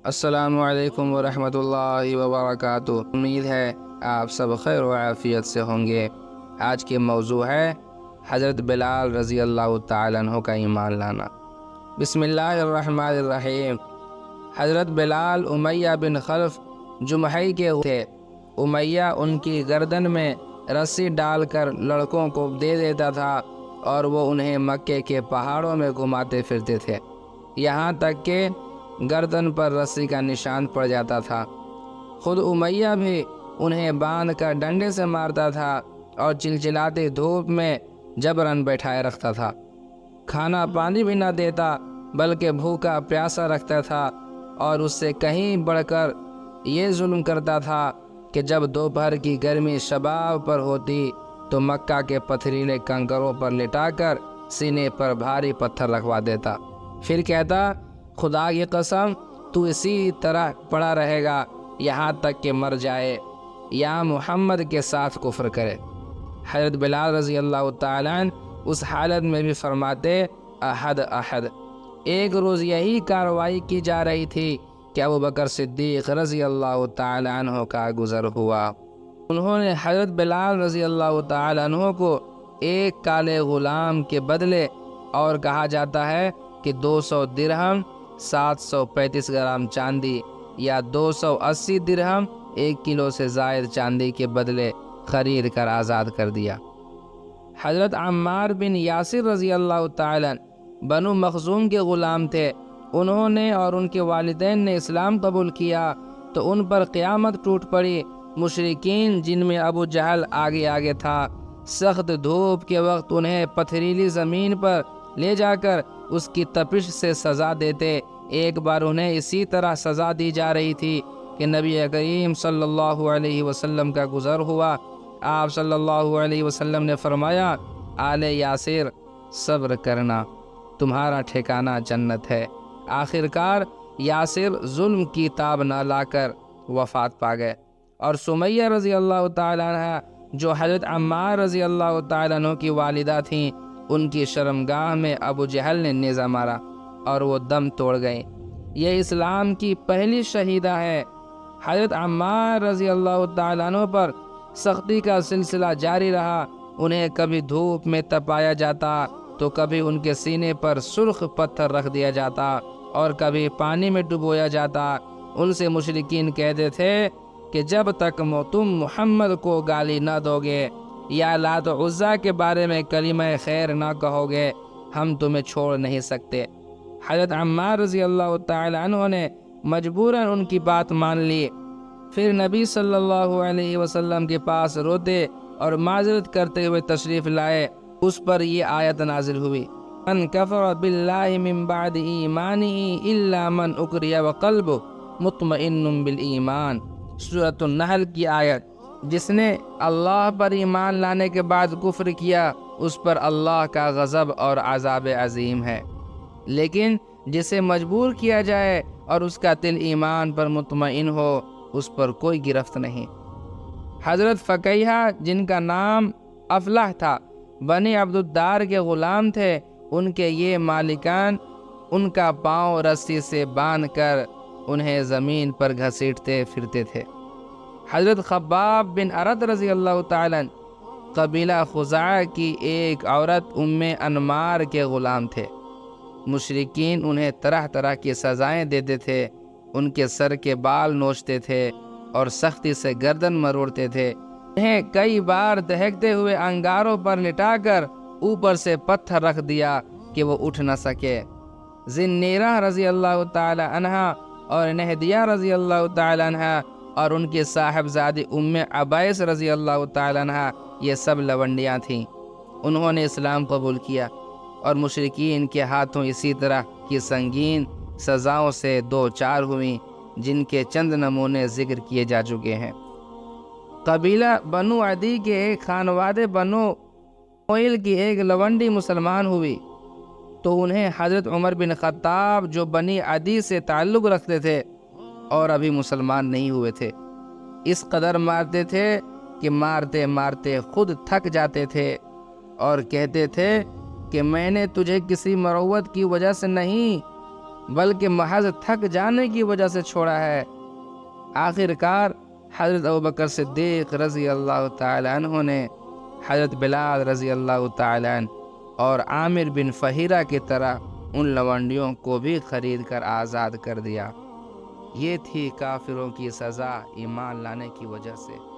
السلام علیکم ورحمۃ اللہ وبرکاتہ۔ امید ہے آپ سب خیر و عافیت سے ہوں گے۔ آج کے موضوع ہے حضرت بلال رضی اللہ تعالیٰ عنہ کا ایمان لانا۔ بسم اللہ الرحمن الرحیم۔ حضرت بلال امیہ بن خلف جمحی کے تھے۔ امیہ ان کی گردن میں رسی ڈال کر لڑکوں کو دے دیتا تھا اور وہ انہیں مکے کے پہاڑوں میں گھماتے پھرتے تھے، یہاں تک کہ گردن پر رسی کا نشان پڑ جاتا تھا۔ خود امیہ بھی انہیں باندھ کر ڈنڈے سے مارتا تھا اور چلچلاتی دھوپ میں جبراً بیٹھائے رکھتا تھا۔ کھانا پانی بھی نہ دیتا بلکہ بھوکا پیاسا رکھتا تھا، اور اس سے کہیں بڑھ کر یہ ظلم کرتا تھا کہ جب دوپہر کی گرمی شباب پر ہوتی تو مکہ کے پتھریلے کنکروں پر لٹا کر سینے پر بھاری پتھر رکھوا دیتا، پھر کہتا خدا کی قسم تو اسی طرح پڑا رہے گا یہاں تک کہ مر جائے یا محمد کے ساتھ کفر کرے۔ حضرت بلال رضی اللہ تعالیٰ عنہ اس حالت میں بھی فرماتے احد احد۔ ایک روز یہی کارروائی کی جا رہی تھی کہ ابوبکر صدیق رضی اللہ تعالیٰ عنہ کا گزر ہوا۔ انہوں نے حضرت بلال رضی اللہ تعالیٰ عنہ کو ایک کالے غلام کے بدلے، اور کہا جاتا ہے کہ 200 درہم 735 گرام چاندی یا 280 درہم 1 کلو سے زائد چاندی کے بدلے خرید کر آزاد کر دیا۔ حضرت عمار بن یاسر رضی اللہ تعالیٰ بنو مخزوم کے غلام تھے۔ انہوں نے اور ان کے والدین نے اسلام قبول کیا تو ان پر قیامت ٹوٹ پڑی۔ مشرکین جن میں ابو جہل آگے آگے تھا، سخت دھوپ کے وقت انہیں پتھریلی زمین پر لے جا کر اس کی تپش سے سزا دیتے۔ ایک بار انہیں اسی طرح سزا دی جا رہی تھی کہ نبی کریم صلی اللہ علیہ وسلم کا گزر ہوا۔ آپ صلی اللہ علیہ وسلم نے فرمایا آل یاسر صبر کرنا، تمہارا ٹھکانہ جنت ہے۔ آخرکار یاسر ظلم کی تاب نہ لا کر وفات پا گئے، اور سمیہ رضی اللہ تعالیٰ عنہ جو حضرت عمار رضی اللہ تعالیٰ عنہ کی والدہ تھیں، ان کی شرمگاہ میں ابو جہل نے نیزہ مارا اور وہ دم توڑ گئیں۔ یہ اسلام کی پہلی شہیدہ ہے۔ حضرت عمار رضی اللہ تعالیٰ عنہ پر سختی کا سلسلہ جاری رہا۔ انہیں کبھی دھوپ میں تپایا جاتا تو کبھی ان کے سینے پر سرخ پتھر رکھ دیا جاتا اور کبھی پانی میں ڈبویا جاتا۔ ان سے مشرکین کہتے تھے کہ جب تک تم محمد کو گالی نہ دو گے یا لات و عزیٰ کے بارے میں کلمہ خیر نہ کہو گے، ہم تمہیں چھوڑ نہیں سکتے۔ حضرت عمار رضی اللہ تعالیٰ عنہ نے مجبوراً ان کی بات مان لی۔ پھر نبی صلی اللہ علیہ وسلم کے پاس روتے اور معذرت کرتے ہوئے تشریف لائے۔ اس پر یہ آیت نازل ہوئی من کفر باللہ من بعد ایمانہ الا من اکرہ وقلبہ مطمئن بالایمان، سورۃ النحل کی آیت۔ جس نے اللہ پر ایمان لانے کے بعد کفر کیا اس پر اللہ کا غضب اور عذاب عظیم ہے، لیکن جسے مجبور کیا جائے اور اس کا دل ایمان پر مطمئن ہو اس پر کوئی گرفت نہیں۔ حضرت فقیہ جن کا نام افلح تھا، بنی عبد الدار کے غلام تھے۔ ان کے یہ مالکان ان کا پاؤں رسی سے باندھ کر انہیں زمین پر گھسیٹتے پھرتے تھے۔ حضرت خباب بن ارد رضی اللہ تعالیٰ قبیلہ خزاعہ کی ایک عورت ام انمار کے غلام تھے۔ مشرکین انہیں طرح طرح کی سزائیں دیتے تھے، ان کے سر کے بال نوچتے تھے اور سختی سے گردن مروڑتے تھے۔ انہیں کئی بار دہکتے ہوئے انگاروں پر لٹا کر اوپر سے پتھر رکھ دیا کہ وہ اٹھ نہ سکے۔ ذنیرہ رضی اللہ تعالی عنہا اور نہدیہ رضی اللہ تعالی عنہا اور ان کی صاحبزادی ام عبیس رضی اللہ تعالی عنہا، یہ سب لونڈیاں تھیں۔ انہوں نے اسلام قبول کیا اور مشرکین کے ہاتھوں اسی طرح کی سنگین سزاؤں سے دو چار ہوئیں، جن کے چند نمونے ذکر کیے جا چکے ہیں۔ قبیلہ بنو عدی کے ایک خانوادے بنو موئل کی ایک لونڈی مسلمان ہوئی تو انہیں حضرت عمر بن خطاب جو بنی عدی سے تعلق رکھتے تھے اور ابھی مسلمان نہیں ہوئے تھے، اس قدر مارتے تھے کہ مارتے مارتے خود تھک جاتے تھے اور کہتے تھے کہ میں نے تجھے کسی مروت کی وجہ سے نہیں بلکہ محض تھک جانے کی وجہ سے چھوڑا ہے۔ آخر کار حضرت ابوبکر صدیق رضی اللہ تعالیٰ عنہ نے حضرت بلال رضی اللہ تعالیٰ عنہ اور عامر بن فہیرہ کی طرح ان لونڈیوں کو بھی خرید کر آزاد کر دیا۔ یہ تھی کافروں کی سزا ایمان لانے کی وجہ سے۔